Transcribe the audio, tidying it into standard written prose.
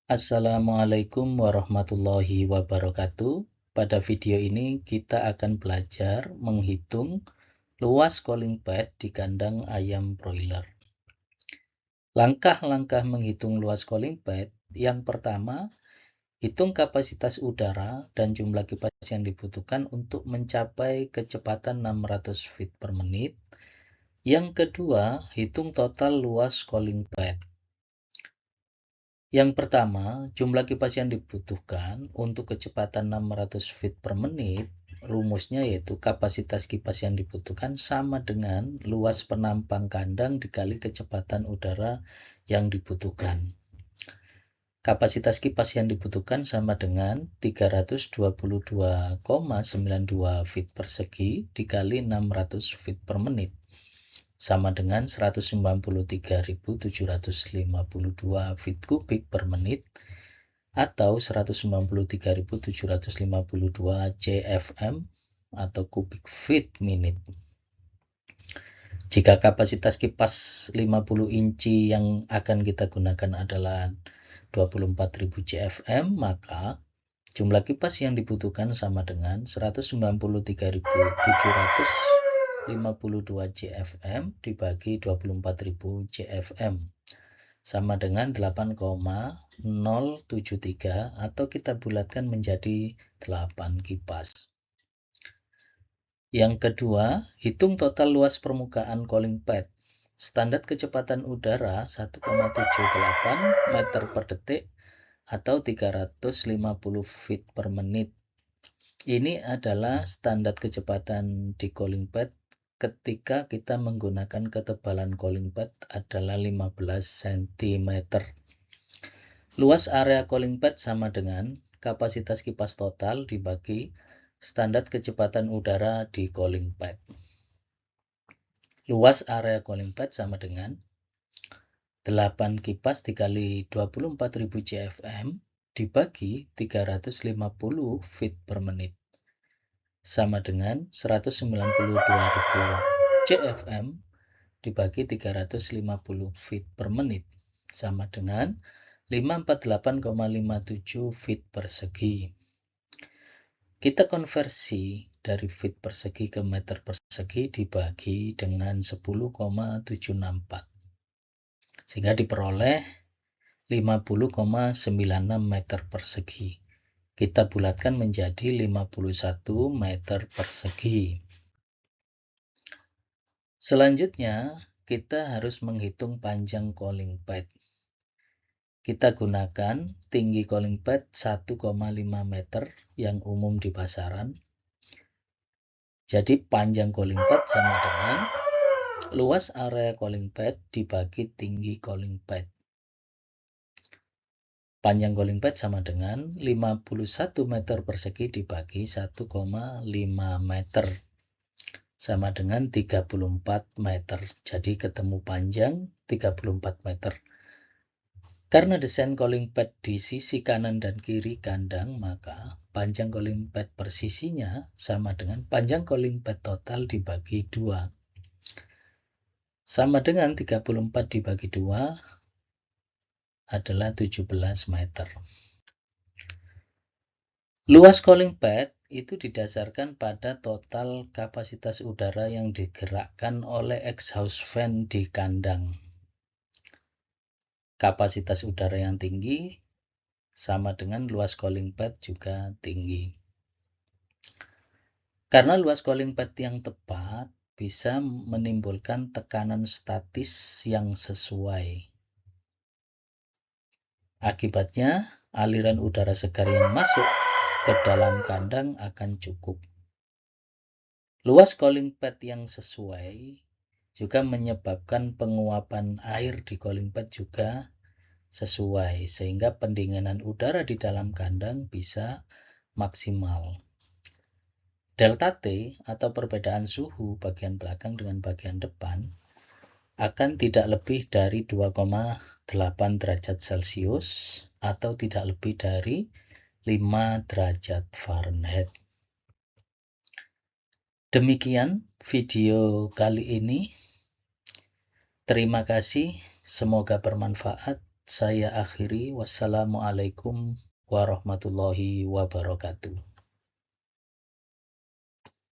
Assalamualaikum warahmatullahi wabarakatuh. Pada video ini kita akan belajar menghitung luas cooling pad di kandang ayam broiler. Langkah-langkah menghitung luas cooling pad. Yang pertama, hitung kapasitas udara dan jumlah kipas yang dibutuhkan untuk mencapai kecepatan 600 feet per menit. Yang kedua, hitung total luas cooling pad. Yang pertama, jumlah kipas yang dibutuhkan untuk kecepatan 600 feet per menit, rumusnya yaitu kapasitas kipas yang dibutuhkan sama dengan luas penampang kandang dikali kecepatan udara yang dibutuhkan. Kapasitas kipas yang dibutuhkan sama dengan 322,92 feet persegi dikali 600 feet per menit. Sama dengan 193.752 feet kubik per menit atau 193.752 CFM atau kubik feet minute. Jika kapasitas kipas 50 inci yang akan kita gunakan adalah 24.000 CFM, maka jumlah kipas yang dibutuhkan sama dengan 193.752 CFM dibagi 24.000 CFM sama dengan 8,073 atau kita bulatkan menjadi 8 kipas. Yang kedua, hitung total luas permukaan cooling pad. Standar kecepatan udara 1,78 meter per detik atau 350 feet per menit. Ini adalah standar kecepatan di cooling pad ketika kita menggunakan ketebalan cooling pad adalah 15 cm. Luas area cooling pad sama dengan kapasitas kipas total dibagi standar kecepatan udara di cooling pad. Luas area cooling pad sama dengan 8 kipas dikali 24.000 CFM dibagi 350 feet per menit. Sama dengan 192.000 CFM dibagi 350 feet per menit. Sama dengan 548,57 feet persegi. Kita konversi dari feet persegi ke meter persegi dibagi dengan 10,764. Sehingga diperoleh 50,96 meter persegi. Kita bulatkan menjadi 51 meter persegi. Selanjutnya, kita harus menghitung panjang cooling pad. Kita gunakan tinggi cooling pad 1,5 meter yang umum di pasaran. Jadi panjang cooling pad sama dengan luas area cooling pad dibagi tinggi cooling pad. Panjang cooling pad sama dengan 51 meter persegi dibagi 1,5 meter. Sama dengan 34 meter. Jadi ketemu panjang 34 meter. Karena desain cooling pad di sisi kanan dan kiri kandang, maka panjang cooling pad per sisinya sama dengan panjang cooling pad total dibagi 2. Sama dengan 34 dibagi 2 adalah 17 meter. Luas cooling pad itu didasarkan pada total kapasitas udara yang digerakkan oleh exhaust fan di kandang. Kapasitas udara yang tinggi sama dengan luas cooling pad juga tinggi. Karena luas cooling pad yang tepat bisa menimbulkan tekanan statis yang sesuai. Akibatnya, aliran udara segar yang masuk ke dalam kandang akan cukup. Luas cooling pad yang sesuai juga menyebabkan penguapan air di cooling pad juga sesuai, sehingga pendinginan udara di dalam kandang bisa maksimal. Delta T atau perbedaan suhu bagian belakang dengan bagian depan akan tidak lebih dari 2,8 derajat Celcius atau tidak lebih dari 5 derajat Fahrenheit. Demikian video kali ini. Terima kasih, semoga bermanfaat. saya akhiri. Wassalamualaikum warahmatullahi wabarakatuh.